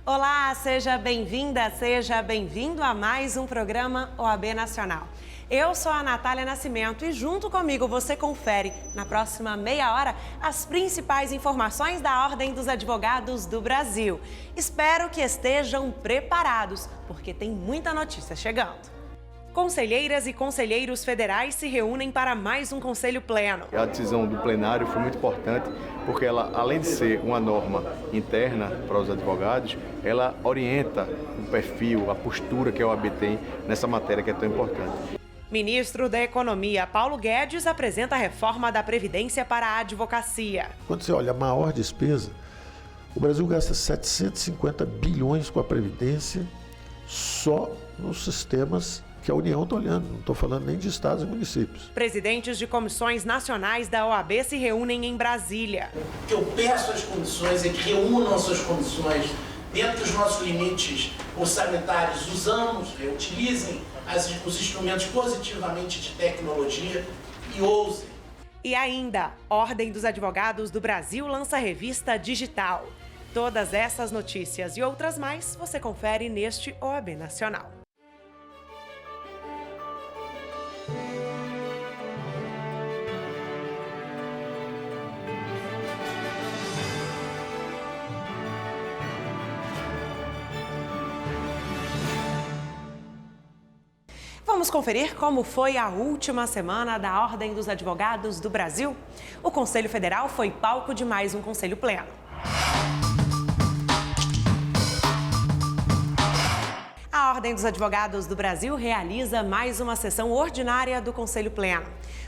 Olá, seja bem-vinda, seja bem-vindo a mais um programa OAB Nacional. Eu sou a Natália Nascimento e junto comigo você confere, na próxima meia hora, as principais informações da Ordem dos Advogados do Brasil. Espero que estejam preparados, porque tem muita notícia chegando. Conselheiras e conselheiros federais se reúnem para mais um Conselho Pleno. A decisão do plenário foi muito importante, porque ela, além de ser uma norma interna para os advogados, ela orienta o perfil, a postura que a OAB tem nessa matéria que é tão importante. Ministro da Economia, Paulo Guedes, apresenta a reforma da Previdência para a advocacia. Quando você olha a maior despesa, o Brasil gasta 750 bilhões com a Previdência só nos sistemas que a União está olhando, não estou falando nem de estados e municípios. Presidentes de comissões nacionais da OAB se reúnem em Brasília. O que eu peço às comissões é que reúnam as suas comissões dentro dos nossos limites orçamentários, utilizem os instrumentos positivamente de tecnologia e ousem. E ainda, Ordem dos Advogados do Brasil lança revista digital. Todas essas notícias e outras mais você confere neste OAB Nacional. Vamos conferir como foi a última semana da Ordem dos Advogados do Brasil? O Conselho Federal foi palco de mais um Conselho Pleno. A Ordem dos Advogados do Brasil realiza mais uma sessão ordinária do Conselho Pleno.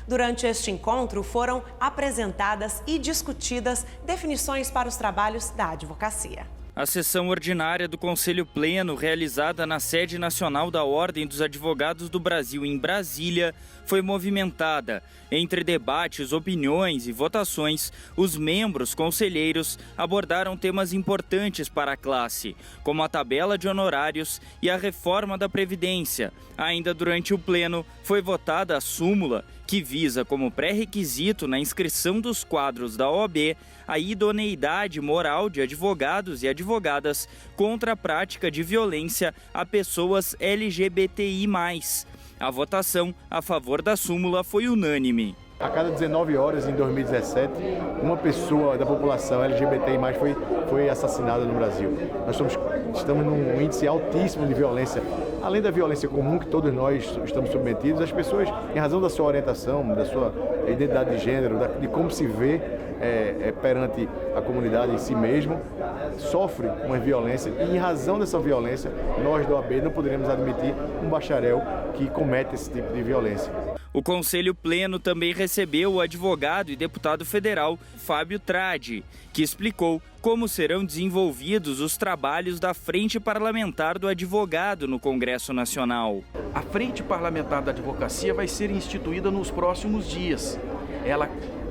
Durante este encontro, foram apresentadas e discutidas definições para os trabalhos da advocacia. A sessão ordinária do Conselho Pleno, realizada na sede nacional da Ordem dos Advogados do Brasil em Brasília, foi movimentada. Entre debates, opiniões e votações, os membros conselheiros abordaram temas importantes para a classe, como a tabela de honorários e a reforma da Previdência. Ainda durante o pleno, foi votada a súmula, que visa como pré-requisito na inscrição dos quadros da OAB a idoneidade moral de advogados e advogadas contra a prática de violência a pessoas LGBTI+. A votação a favor da súmula foi unânime. A cada 19 horas, em 2017, uma pessoa da população LGBTI+, foi assassinada no Brasil. Nós estamos num índice altíssimo de violência. Além da violência comum que todos nós estamos submetidos, as pessoas, em razão da sua orientação, da sua identidade de gênero, de como se vê perante a comunidade em si mesmo, sofrem uma violência e, em razão dessa violência, nós da OAB não poderíamos admitir um bacharel que comete esse tipo de violência. O Conselho Pleno também recebeu o advogado e deputado federal Fábio Tradi, que explicou como serão desenvolvidos os trabalhos da Frente Parlamentar do Advogado no Congresso Nacional. A Frente Parlamentar da Advocacia vai ser instituída nos próximos dias. Ela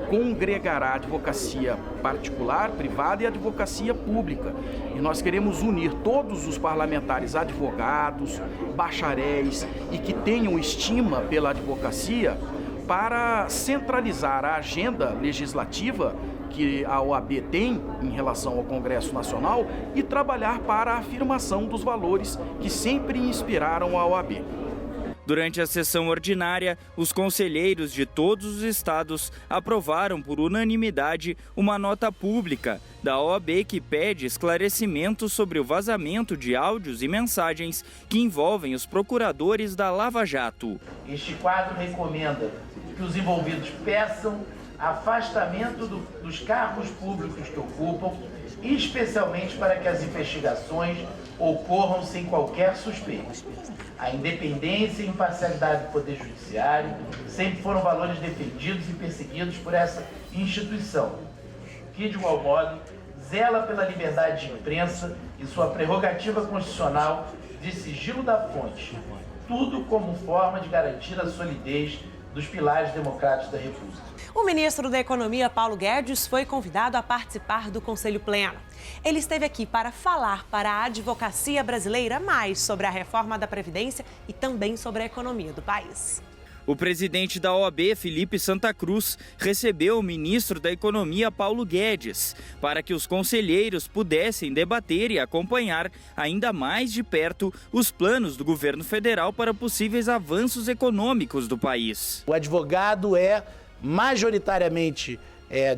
congregará a advocacia particular, privada e a advocacia pública. E nós queremos unir todos os parlamentares advogados, bacharéis e que tenham estima pela advocacia para centralizar a agenda legislativa que a OAB tem em relação ao Congresso Nacional e trabalhar para a afirmação dos valores que sempre inspiraram a OAB. Durante a sessão ordinária, os conselheiros de todos os estados aprovaram por unanimidade uma nota pública da OAB que pede esclarecimentos sobre o vazamento de áudios e mensagens que envolvem os procuradores da Lava Jato. Este quadro recomenda que os envolvidos peçam afastamento dos cargos públicos que ocupam, especialmente para que as investigações ocorram sem qualquer suspeita. A independência e imparcialidade do Poder Judiciário sempre foram valores defendidos e perseguidos por essa instituição, que, de igual modo, zela pela liberdade de imprensa e sua prerrogativa constitucional de sigilo da fonte, tudo como forma de garantir a solidez dos pilares democráticos da República. O ministro da Economia, Paulo Guedes, foi convidado a participar do Conselho Pleno. Ele esteve aqui para falar para a advocacia brasileira mais sobre a reforma da Previdência e também sobre a economia do país. O presidente da OAB, Felipe Santa Cruz, recebeu o ministro da Economia, Paulo Guedes, para que os conselheiros pudessem debater e acompanhar ainda mais de perto os planos do governo federal para possíveis avanços econômicos do país. O advogado é majoritariamente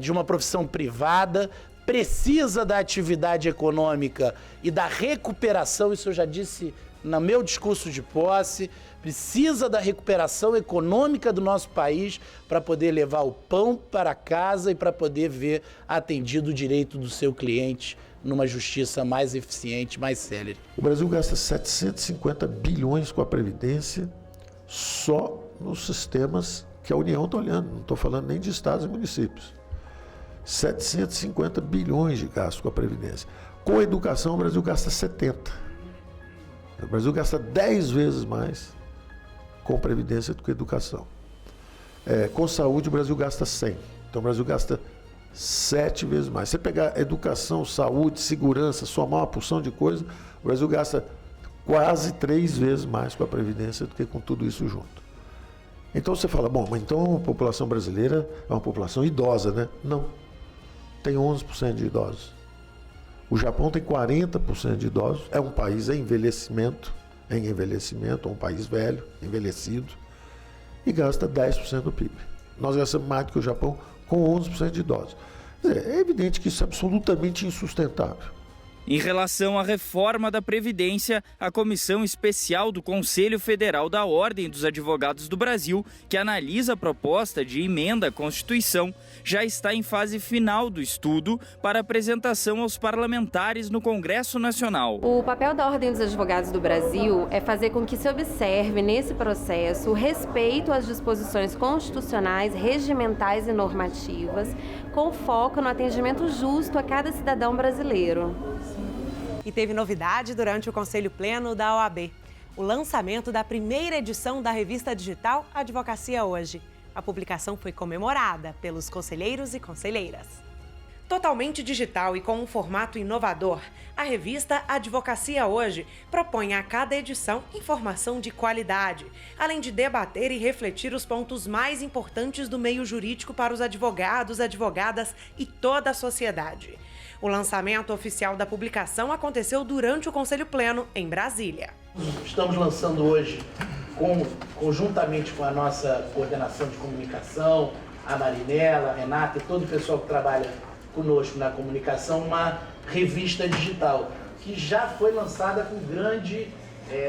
de uma profissão privada, precisa da atividade econômica e da recuperação, isso eu já disse no meu discurso de posse, precisa da recuperação econômica do nosso país para poder levar o pão para casa e para poder ver atendido o direito do seu cliente numa justiça mais eficiente, mais célere. O Brasil gasta 750 bilhões com a Previdência só nos sistemas que a União está olhando, não estou falando nem de estados e municípios. 750 bilhões de gastos com a Previdência. Com a educação, o Brasil gasta 70. O Brasil gasta 10 vezes mais com Previdência do que educação. Com saúde, o Brasil gasta 100. Então, o Brasil gasta 7 vezes mais. Se você pegar educação, saúde, segurança, somar uma porção de coisa, o Brasil gasta quase 3 vezes mais com a Previdência do que com tudo isso junto. Então, você fala, bom, mas então a população brasileira é uma população idosa, né? Não. Tem 11% de idosos. O Japão tem 40% de idosos, é um país em envelhecimento, um país velho, envelhecido, e gasta 10% do PIB. Nós gastamos mais do que o Japão com 11% de idosos. Quer dizer, é evidente que isso é absolutamente insustentável. Em relação à reforma da Previdência, a Comissão Especial do Conselho Federal da Ordem dos Advogados do Brasil, que analisa a proposta de emenda à Constituição, já está em fase final do estudo para apresentação aos parlamentares no Congresso Nacional. O papel da Ordem dos Advogados do Brasil é fazer com que se observe nesse processo o respeito às disposições constitucionais, regimentais e normativas, com foco no atendimento justo a cada cidadão brasileiro. E teve novidade durante o Conselho Pleno da OAB. O lançamento da primeira edição da revista digital Advocacia Hoje. A publicação foi comemorada pelos conselheiros e conselheiras. Totalmente digital e com um formato inovador, a revista Advocacia Hoje propõe a cada edição informação de qualidade, além de debater e refletir os pontos mais importantes do meio jurídico para os advogados, advogadas e toda a sociedade. O lançamento oficial da publicação aconteceu durante o Conselho Pleno, em Brasília. Estamos lançando hoje, conjuntamente com a nossa coordenação de comunicação, a Marinela, a Renata e todo o pessoal que trabalha conosco na comunicação, uma revista digital, que já foi lançada com grande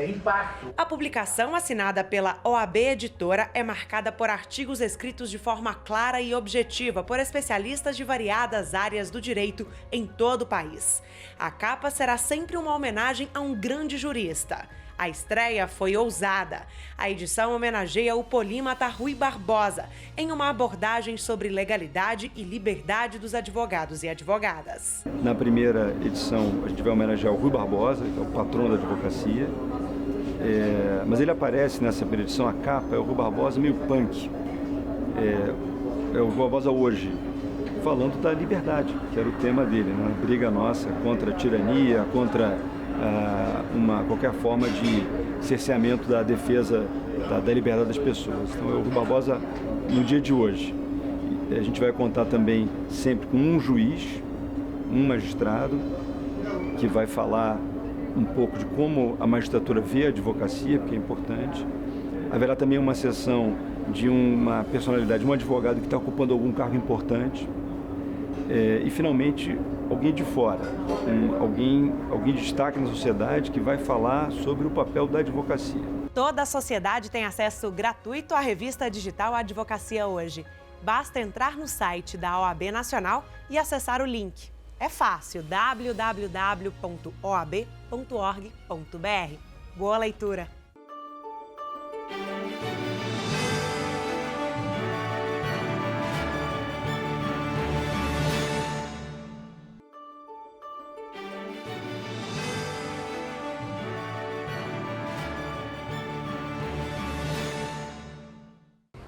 impacto. A publicação, assinada pela OAB Editora, é marcada por artigos escritos de forma clara e objetiva por especialistas de variadas áreas do direito em todo o país. A capa será sempre uma homenagem a um grande jurista. A estreia foi ousada. A edição homenageia o polímata Rui Barbosa, em uma abordagem sobre legalidade e liberdade dos advogados e advogadas. Na primeira edição, a gente vai homenagear o Rui Barbosa, que é o patrono da advocacia. Mas ele aparece nessa primeira edição, a capa é o Rui Barbosa meio punk. É o Rui Barbosa hoje, falando da liberdade, que era o tema dele, né? Briga nossa contra a tirania, contra qualquer forma de cerceamento da defesa da liberdade das pessoas. Então é o Rui Barbosa no dia de hoje. A gente vai contar também sempre com um juiz, um magistrado, que vai falar um pouco de como a magistratura vê a advocacia, porque é importante. Haverá também uma sessão de uma personalidade, um advogado que está ocupando algum cargo importante. E, finalmente, alguém de fora, alguém de destaque na sociedade que vai falar sobre o papel da advocacia. Toda a sociedade tem acesso gratuito à revista digital Advocacia Hoje. Basta entrar no site da OAB Nacional e acessar o link. É fácil, www.oab.org.br. Boa leitura!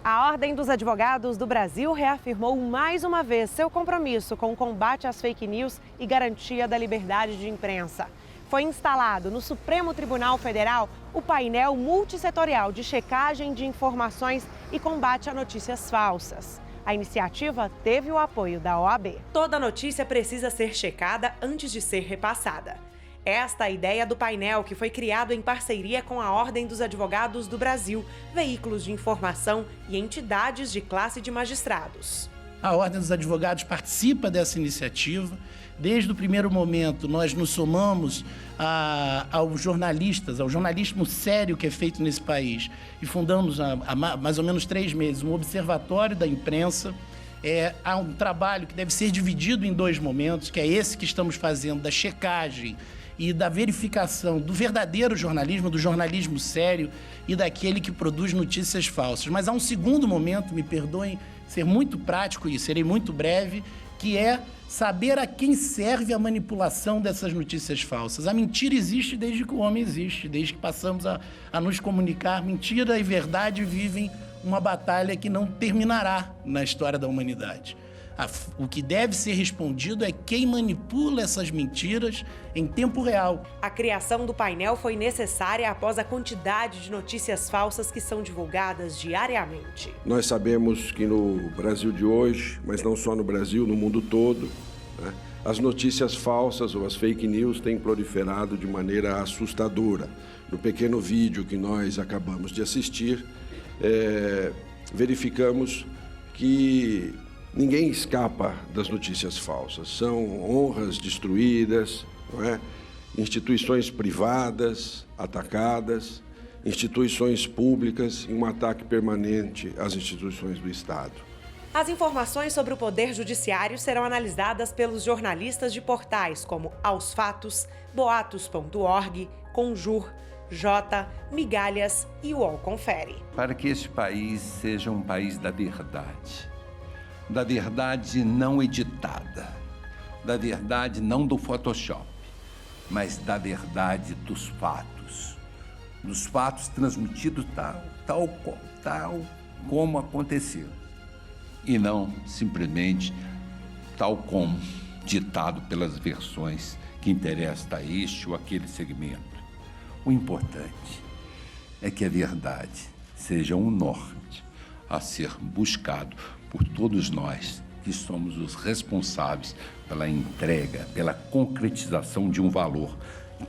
A Ordem dos Advogados do Brasil reafirmou mais uma vez seu compromisso com o combate às fake news e garantia da liberdade de imprensa. foi instalado no Supremo Tribunal Federal o painel multissetorial de checagem de informações e combate a notícias falsas. A iniciativa teve o apoio da OAB. Toda notícia precisa ser checada antes de ser repassada. Esta é a ideia do painel, que foi criado em parceria com a Ordem dos Advogados do Brasil, veículos de informação e entidades de classe de magistrados. A Ordem dos Advogados participa dessa iniciativa. Desde o primeiro momento, nós nos somamos aos jornalistas, ao jornalismo sério que é feito nesse país. E fundamos há mais ou menos 3 meses um observatório da imprensa. Há um trabalho que deve ser dividido em 2 momentos, que é esse que estamos fazendo, da checagem e da verificação do verdadeiro jornalismo, do jornalismo sério e daquele que produz notícias falsas. Mas há um segundo momento, me perdoem ser muito prático e serei muito breve, que é saber a quem serve a manipulação dessas notícias falsas. A mentira existe desde que o homem existe, desde que passamos a nos comunicar. Mentira e verdade vivem uma batalha que não terminará na história da humanidade. O que deve ser respondido é quem manipula essas mentiras em tempo real. A criação do painel foi necessária após a quantidade de notícias falsas que são divulgadas diariamente. Nós sabemos que no Brasil de hoje, mas não só no Brasil, no mundo todo, né, as notícias falsas ou as fake news têm proliferado de maneira assustadora. No pequeno vídeo que nós acabamos de assistir, verificamos que ninguém escapa das notícias falsas. São honras destruídas, não é? Instituições privadas atacadas, instituições públicas em um ataque permanente às instituições do Estado. As informações sobre o Poder Judiciário serão analisadas pelos jornalistas de portais como Aos Fatos, Boatos.org, Conjur, Jota, Migalhas e UOL Confere. Para que este país seja um país da verdade não editada, da verdade não do Photoshop, mas da verdade dos fatos transmitidos tal como aconteceu, e não simplesmente tal como ditado pelas versões que interessam a este ou aquele segmento. O importante é que a verdade seja um norte a ser buscado por todos nós que somos os responsáveis pela entrega, pela concretização de um valor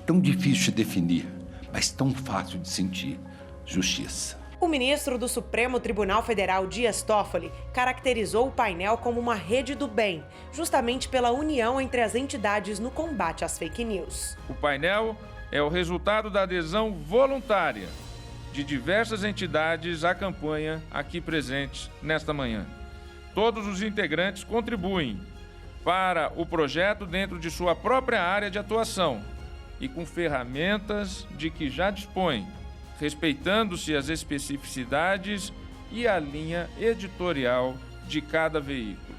tão difícil de definir, mas tão fácil de sentir: justiça. O ministro do Supremo Tribunal Federal, Dias Toffoli, caracterizou o painel como uma rede do bem, justamente pela união entre as entidades no combate às fake news. O painel é o resultado da adesão voluntária de diversas entidades à campanha aqui presentes nesta manhã. Todos os integrantes contribuem para o projeto dentro de sua própria área de atuação e com ferramentas de que já dispõem, respeitando-se as especificidades e a linha editorial de cada veículo.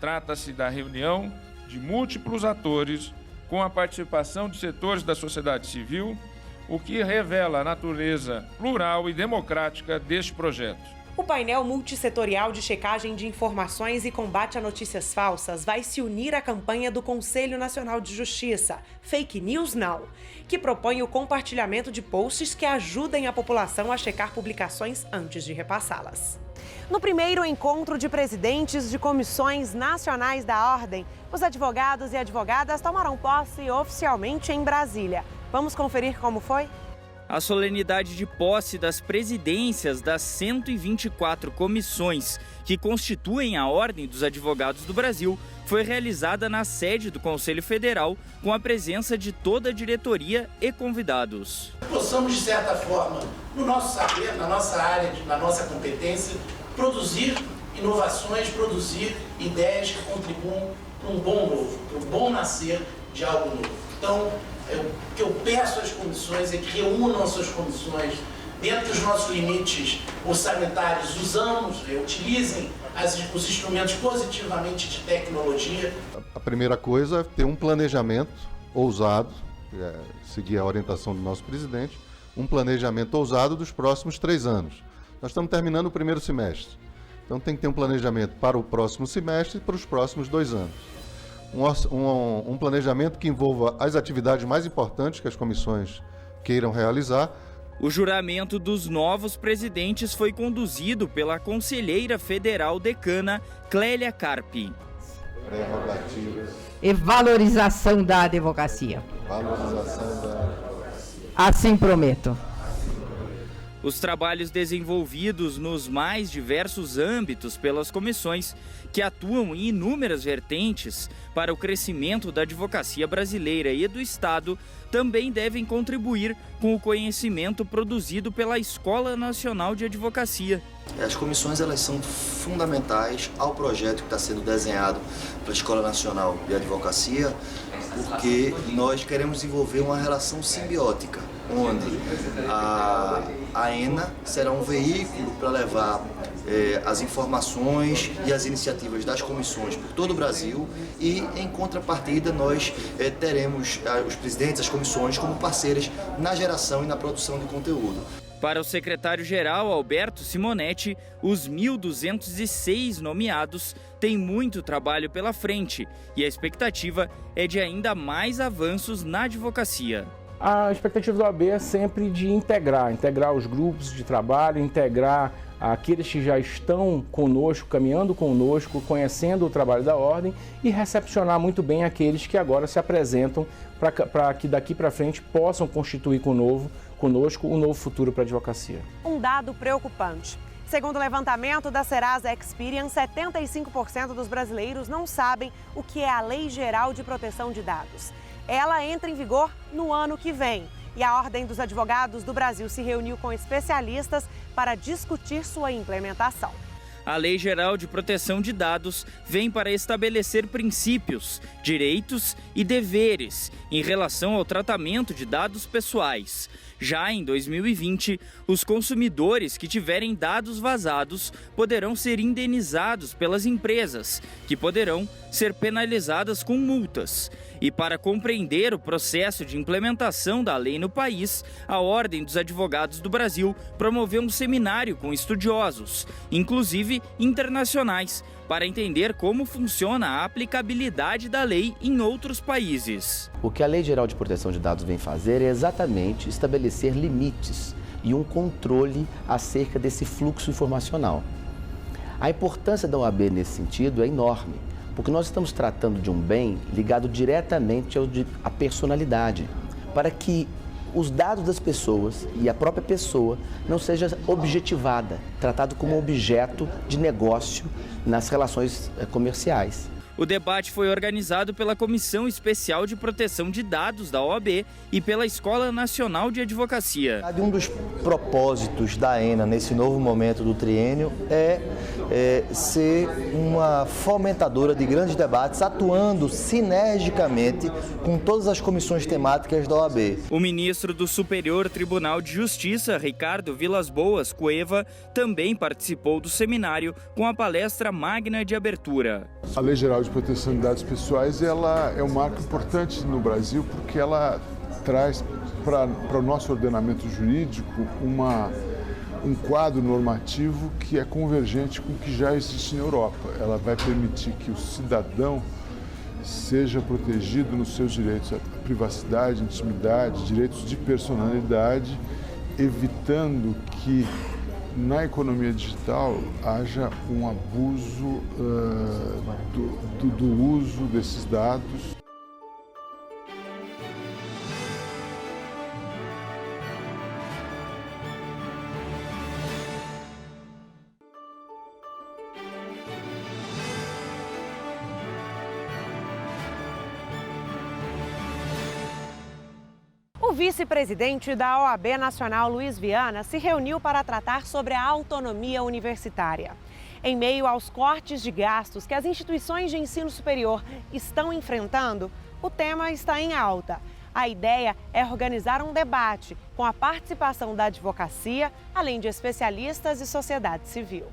Trata-se da reunião de múltiplos atores com a participação de setores da sociedade civil, o que revela a natureza plural e democrática deste projeto. O painel multissetorial de checagem de informações e combate a notícias falsas vai se unir à campanha do Conselho Nacional de Justiça, Fake News Now, que propõe o compartilhamento de posts que ajudem a população a checar publicações antes de repassá-las. No primeiro encontro de presidentes de comissões nacionais da Ordem, os advogados e advogadas tomaram posse oficialmente em Brasília. Vamos conferir como foi? A solenidade de posse das presidências das 124 comissões que constituem a Ordem dos Advogados do Brasil foi realizada na sede do Conselho Federal, com a presença de toda a diretoria e convidados. Possamos, de certa forma, no nosso saber, na nossa área, na nossa competência, produzir inovações, produzir ideias que contribuam para um bom novo, para o bom nascer de algo novo. Então, o que eu peço às comissões é que reúnam as suas comissões dentro dos nossos limites orçamentários, utilizem os instrumentos positivamente de tecnologia. A primeira coisa é ter um planejamento ousado, seguir a orientação do nosso presidente, um planejamento ousado dos próximos 3 anos. Nós estamos terminando o primeiro semestre, então tem que ter um planejamento para o próximo semestre e para os próximos 2 anos. um planejamento que envolva as atividades mais importantes que as comissões queiram realizar. O juramento dos novos presidentes foi conduzido pela conselheira federal decana Clélia Carpi. Prerrogativas. E valorização da advocacia. Valorização da... Assim prometo. Os trabalhos desenvolvidos nos mais diversos âmbitos pelas comissões, que atuam em inúmeras vertentes para o crescimento da advocacia brasileira e do Estado, também devem contribuir com o conhecimento produzido pela Escola Nacional de Advocacia. As comissões elas são fundamentais ao projeto que está sendo desenhado pela Escola Nacional de Advocacia, porque nós queremos desenvolver uma relação simbiótica, onde a ENA será um veículo para levar as informações e as iniciativas das comissões por todo o Brasil e, em contrapartida, nós teremos os presidentes das comissões como parceiras na geração e na produção de conteúdo. Para o secretário-geral Alberto Simonetti, os 1.206 nomeados têm muito trabalho pela frente e a expectativa é de ainda mais avanços na advocacia. A expectativa do OAB é sempre de integrar os grupos de trabalho, integrar aqueles que já estão conosco, caminhando conosco, conhecendo o trabalho da Ordem e recepcionar muito bem aqueles que agora se apresentam para que daqui para frente possam constituir conosco um novo futuro para a advocacia. Um dado preocupante. Segundo o levantamento da Serasa Experian, 75% dos brasileiros não sabem o que é a Lei Geral de Proteção de Dados. Ela entra em vigor no ano que vem e a Ordem dos Advogados do Brasil se reuniu com especialistas para discutir sua implementação. A Lei Geral de Proteção de Dados vem para estabelecer princípios, direitos e deveres em relação ao tratamento de dados pessoais. Já em 2020, os consumidores que tiverem dados vazados poderão ser indenizados pelas empresas, que poderão ser penalizadas com multas. E para compreender o processo de implementação da lei no país, a Ordem dos Advogados do Brasil promoveu um seminário com estudiosos, inclusive internacionais, para entender como funciona a aplicabilidade da lei em outros países. O que a Lei Geral de Proteção de Dados vem fazer é exatamente estabelecer limites e um controle acerca desse fluxo informacional. A importância da OAB nesse sentido é enorme, porque nós estamos tratando de um bem ligado diretamente à personalidade, para que os dados das pessoas e a própria pessoa não seja objetivada, tratado como objeto de negócio nas relações comerciais. O debate foi organizado pela Comissão Especial de Proteção de Dados da OAB e pela Escola Nacional de Advocacia. Um dos propósitos da ENA nesse novo momento do triênio é ser uma fomentadora de grandes debates, atuando sinergicamente com todas as comissões temáticas da OAB. O ministro do Superior Tribunal de Justiça, Ricardo Vilas Boas Cueva, também participou do seminário com a palestra magna de abertura. A Lei Geral de Proteção de Dados Pessoais ela é um marco importante no Brasil porque ela traz para o nosso ordenamento jurídico um quadro normativo que é convergente com o que já existe na Europa. Ela vai permitir que o cidadão seja protegido nos seus direitos à privacidade, intimidade, direitos de personalidade, evitando que na economia digital haja um abuso do uso desses dados. O vice-presidente da OAB Nacional, Luiz Viana, se reuniu para tratar sobre a autonomia universitária. Em meio aos cortes de gastos que as instituições de ensino superior estão enfrentando, o tema está em alta. A ideia é organizar um debate com a participação da advocacia, além de especialistas e sociedade civil.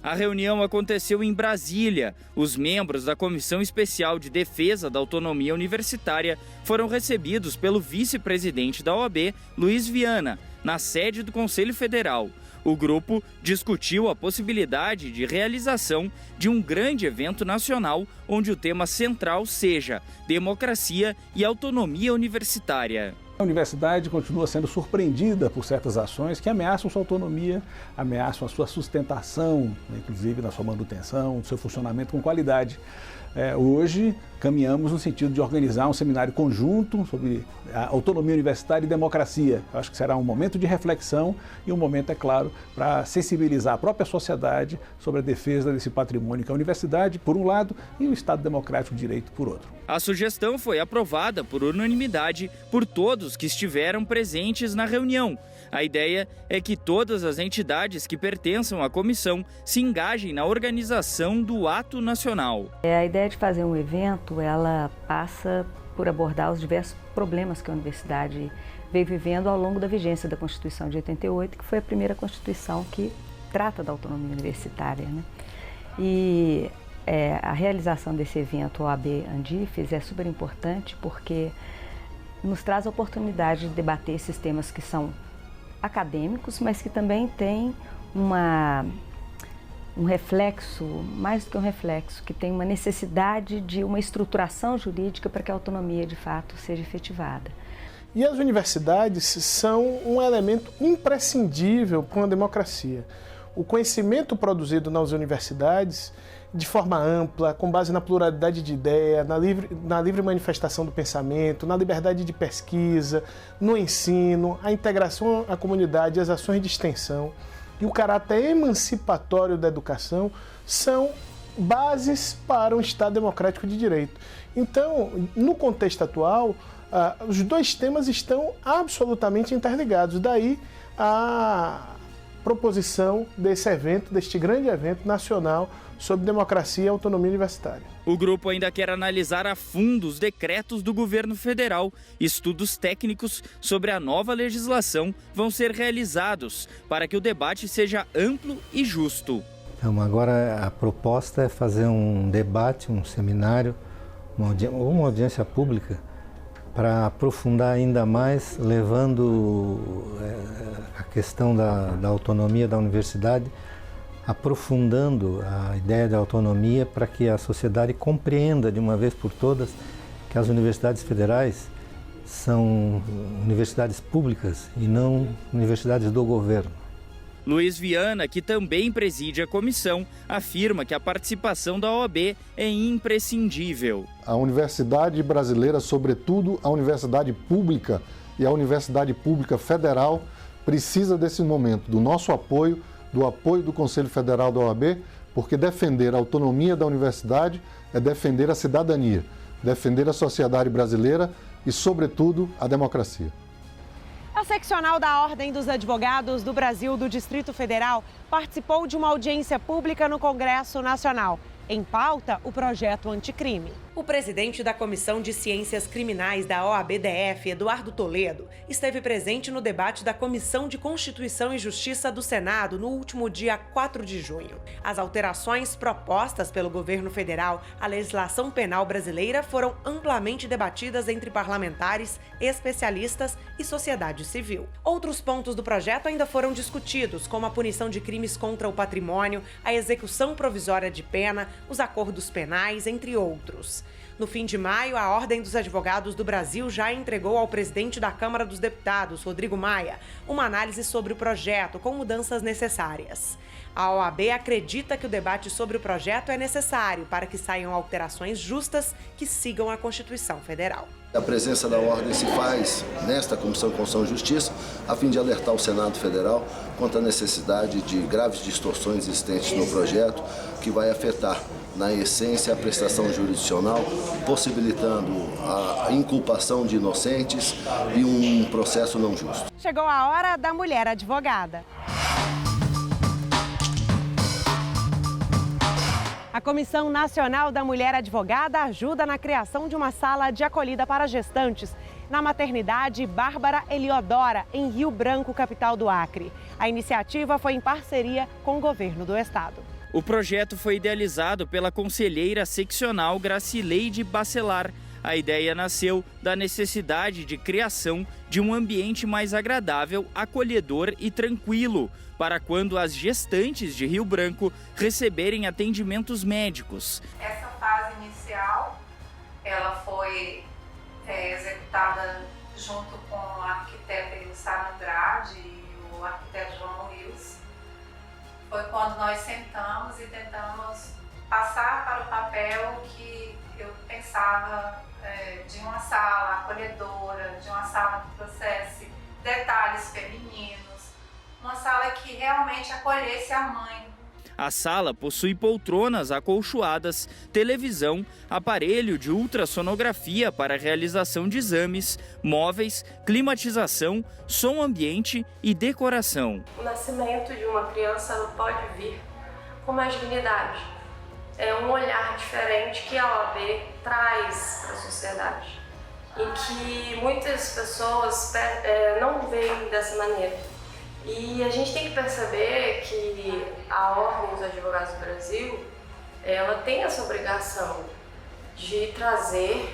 A reunião aconteceu em Brasília. Os membros da Comissão Especial de Defesa da Autonomia Universitária foram recebidos pelo vice-presidente da OAB, Luiz Viana, na sede do Conselho Federal. O grupo discutiu a possibilidade de realização de um grande evento nacional onde o tema central seja democracia e autonomia universitária. A universidade continua sendo surpreendida por certas ações que ameaçam sua autonomia, ameaçam a sua sustentação, inclusive na sua manutenção, do seu funcionamento com qualidade. Hoje, caminhamos no sentido de organizar um seminário conjunto sobre a autonomia universitária e democracia. Eu acho que será um momento de reflexão e um momento, é claro, para sensibilizar a própria sociedade sobre a defesa desse patrimônio que é a universidade, por um lado, e o Estado Democrático de Direito, por outro. A sugestão foi aprovada por unanimidade por todos que estiveram presentes na reunião. A ideia é que todas as entidades que pertençam à comissão se engajem na organização do ato nacional. A ideia de fazer um evento, ela passa por abordar os diversos problemas que a universidade veio vivendo ao longo da vigência da Constituição de 88, que foi a primeira Constituição que trata da autonomia universitária, né? E a realização desse evento OAB-Andifes é super importante porque nos traz a oportunidade de debater esses temas que são acadêmicos, mas que também têm um reflexo, mais do que um reflexo, que tem uma necessidade de uma estruturação jurídica para que a autonomia de fato seja efetivada. E as universidades são um elemento imprescindível para uma democracia. O conhecimento produzido nas universidades, de forma ampla, com base na pluralidade de ideias, na livre manifestação do pensamento, na liberdade de pesquisa, no ensino, a integração à comunidade, as ações de extensão e o caráter emancipatório da educação são bases para um Estado democrático de direito. Então, no contexto atual, os dois temas estão absolutamente interligados. Daí a proposição desse evento, deste grande evento nacional sobre democracia e autonomia universitária. O grupo ainda quer analisar a fundo os decretos do governo federal. Estudos técnicos sobre a nova legislação vão ser realizados para que o debate seja amplo e justo. Então, agora a proposta é fazer um debate, um seminário, uma audiência pública para aprofundar ainda mais, levando a questão da autonomia da universidade, aprofundando a ideia da autonomia para que a sociedade compreenda de uma vez por todas que as universidades federais são universidades públicas e não universidades do governo. Luiz Viana, que também preside a comissão, afirma que a participação da OAB é imprescindível. A universidade brasileira, sobretudo a universidade pública e a universidade pública federal, precisa desse momento, do nosso apoio, do apoio do Conselho Federal da OAB, porque defender a autonomia da universidade é defender a cidadania, defender a sociedade brasileira e, sobretudo, a democracia. A seccional da Ordem dos Advogados do Brasil do Distrito Federal participou de uma audiência pública no Congresso Nacional. Em pauta, o projeto anticrime. O presidente da Comissão de Ciências Criminais da OAB-DF, Eduardo Toledo, esteve presente no debate da Comissão de Constituição e Justiça do Senado no último dia 4 de junho. As alterações propostas pelo governo federal à legislação penal brasileira foram amplamente debatidas entre parlamentares, especialistas e sociedade civil. Outros pontos do projeto ainda foram discutidos, como a punição de crimes contra o patrimônio, a execução provisória de pena, os acordos penais, entre outros. No fim de maio, a Ordem dos Advogados do Brasil já entregou ao presidente da Câmara dos Deputados, Rodrigo Maia, uma análise sobre o projeto com mudanças necessárias. A OAB acredita que o debate sobre o projeto é necessário para que saiam alterações justas que sigam a Constituição Federal. A presença da Ordem se faz nesta Comissão de Constituição e Justiça a fim de alertar o Senado Federal quanto à necessidade de graves distorções existentes no projeto que vai afetar, na essência, a prestação jurisdicional, possibilitando a inculpação de inocentes e um processo não justo. Chegou a hora da mulher advogada. A Comissão Nacional da Mulher Advogada ajuda na criação de uma sala de acolhida para gestantes na maternidade Bárbara Eliodora, em Rio Branco, capital do Acre. A iniciativa foi em parceria com o governo do estado. O projeto foi idealizado pela conselheira seccional Gracileide Bacelar. A ideia nasceu da necessidade de criação de um ambiente mais agradável, acolhedor e tranquilo, para quando as gestantes de Rio Branco receberem atendimentos médicos. Essa fase inicial, ela foi executada junto com a arquiteta Elissara Andrade e o arquiteto João Luiz. Foi quando nós sentamos e tentamos passar para o papel que eu pensava de uma sala acolhedora, de uma sala que trouxesse detalhes femininos, uma sala que realmente acolhesse a mãe. A sala possui poltronas acolchoadas, televisão, aparelho de ultrassonografia para a realização de exames, móveis, climatização, som ambiente e decoração. O nascimento de uma criança ela pode vir com mais dignidade. É um olhar diferente que a OAB traz para a sociedade e que muitas pessoas não veem dessa maneira. E a gente tem que perceber que a Ordem dos Advogados do Brasil, ela tem essa obrigação de trazer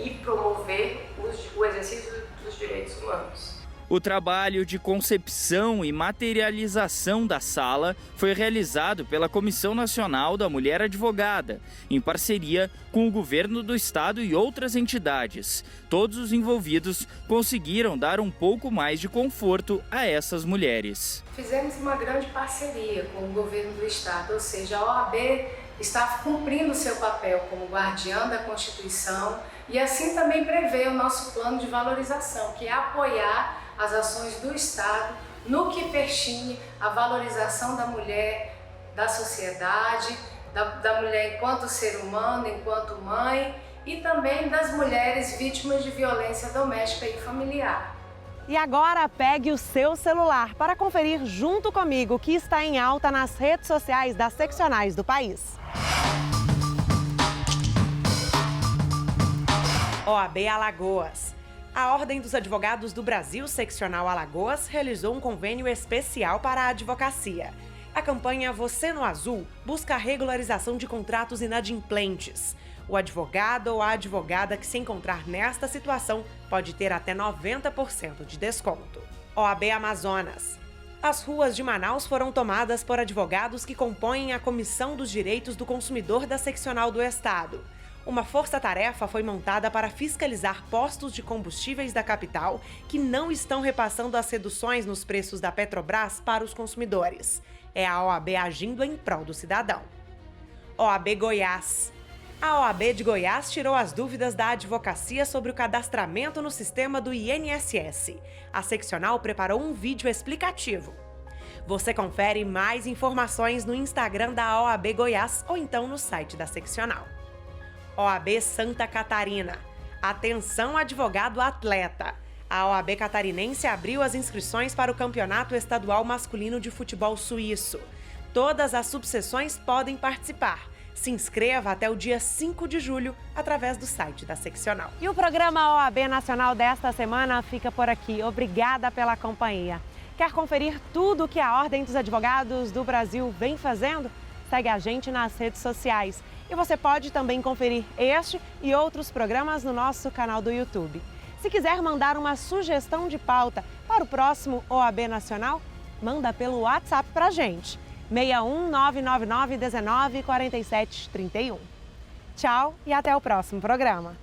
e promover o exercício dos direitos humanos. O trabalho de concepção e materialização da sala foi realizado pela Comissão Nacional da Mulher Advogada, em parceria com o Governo do Estado e outras entidades. Todos os envolvidos conseguiram dar um pouco mais de conforto a essas mulheres. Fizemos uma grande parceria com o Governo do Estado, ou seja, a OAB está cumprindo seu papel como guardiã da Constituição e assim também prevê o nosso plano de valorização, que é apoiar as ações do Estado no que pertine à valorização da mulher, da sociedade, da mulher enquanto ser humano, enquanto mãe e também das mulheres vítimas de violência doméstica e familiar. E agora pegue o seu celular para conferir junto comigo o que está em alta nas redes sociais das seccionais do país. OAB Alagoas. A Ordem dos Advogados do Brasil, Seccional Alagoas, realizou um convênio especial para a advocacia. A campanha Você no Azul busca a regularização de contratos inadimplentes. O advogado ou a advogada que se encontrar nesta situação pode ter até 90% de desconto. OAB Amazonas. As ruas de Manaus foram tomadas por advogados que compõem a Comissão dos Direitos do Consumidor da Seccional do Estado. Uma força-tarefa foi montada para fiscalizar postos de combustíveis da capital que não estão repassando as reduções nos preços da Petrobras para os consumidores. É a OAB agindo em prol do cidadão. OAB Goiás. A OAB de Goiás tirou as dúvidas da advocacia sobre o cadastramento no sistema do INSS. A seccional preparou um vídeo explicativo. Você confere mais informações no Instagram da OAB Goiás ou então no site da seccional. OAB Santa Catarina. Atenção, advogado atleta. A OAB catarinense abriu as inscrições para o Campeonato Estadual Masculino de Futebol Suíço. Todas as subseções podem participar. Se inscreva até o dia 5 de julho através do site da seccional. E o programa OAB Nacional desta semana fica por aqui. Obrigada pela companhia. Quer conferir tudo o que a Ordem dos Advogados do Brasil vem fazendo? Segue a gente nas redes sociais. E você pode também conferir este e outros programas no nosso canal do YouTube. Se quiser mandar uma sugestão de pauta para o próximo OAB Nacional, manda pelo WhatsApp para a gente. 61999 19 47 31. Tchau e até o próximo programa.